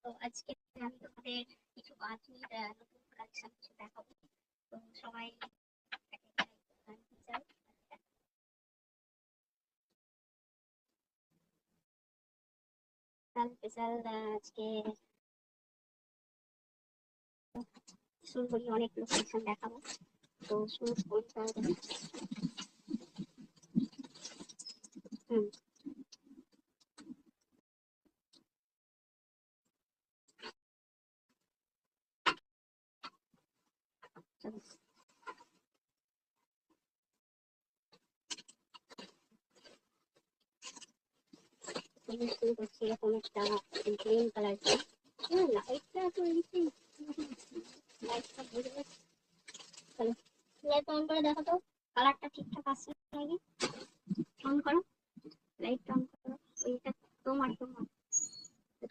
তো আজকে আমি তোমাদের কিছু বাঁধনির নতুন কালেকশন কিছু দেখাবো। তো সবাই জানতে চাই স্পেশাল আজকে শুরু করি, অনেকগুলো কালেকশন দেখাবো। তো শুরু করতে হবে। চলো শুরু করছি এরকম একটা গ্রিন কালার দিয়ে। লাইটটা তো লাইটটা বুঝে যাচ্ছে। চলো লাইট অন করে দেখো তো কালারটা ঠিকঠাক আসছে নাকি। অন করো, লাইট অন করো। ওইটা তোমার তোমার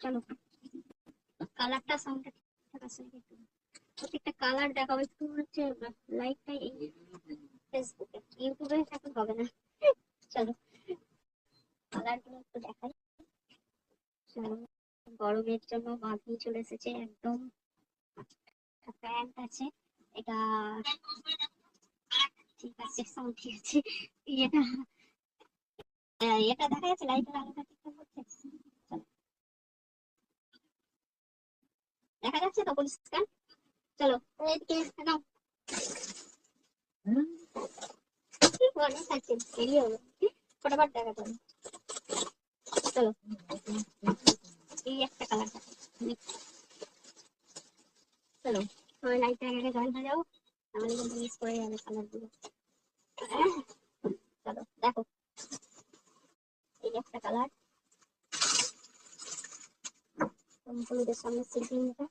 চলো কালারটা সাউন্ডটা ঠিকঠাক আসছে নাকি একটু প্রত্যেকটা কালার দেখাবো। একটু হচ্ছে লাইটটা এই ফেসবুকে, ইউটিউবে এখন হবে না। চলো কালার গুলো একটু দেখাই। গরমের জন্য বাঁধনি চলে এসেছে একদম। প্যান্ট আছে এটা, ঠিক আছে সাউন্ড ঠিক আছে। এটা এটা দেখা যাচ্ছে লাইটের আলোটা ঠিকঠাক হচ্ছে। দেখা যাচ্ছে তো পরিষ্কার। চলো এদিকে নাও, অনেক আছে দেরি হবে, ফটাফট দেখা যাবে। চলো এই একটা কালার দেখো। চলো সবাই লাইটটা আগে জয়েন হয়ে যাও, তাহলে কিন্তু মিস করে যাবে কালার গুলো। চলো দেখো এই একটা কালার, হলুদের সামনে সিলিংটা।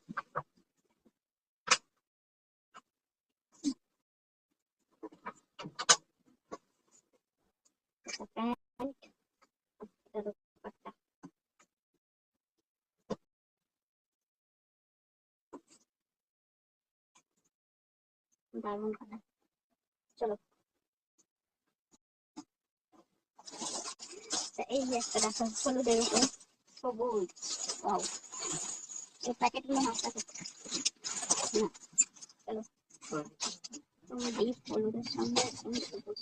প্যান্ট দুপাট্টা দারুন কালার। চলো এই যে একটা দেখো হলুদের উপরে সবুজ, ওয়াও এই প্যাকেট গুলো নষ্ট করতে না। চলো তুমি ডিপ হলুদের সঙ্গে একদম সবুজ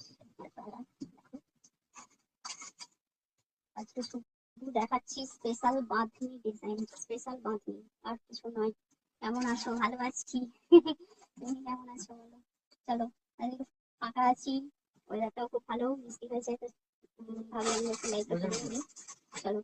কালার। আজকে শুধু দেখাচ্ছি special bandhani design, special bandhani আর কিছু নয়। কেমন আছো? ভালো আছি। তুমি কেমন আছো বলো? চলো আজকে ফাঁকা আছি, ওয়েদারটাও খুব ভালো, মিষ্টি হয়েছে, তো ভাবলাম একটু লাইটটা জ্বালিয়ে দিই। চলো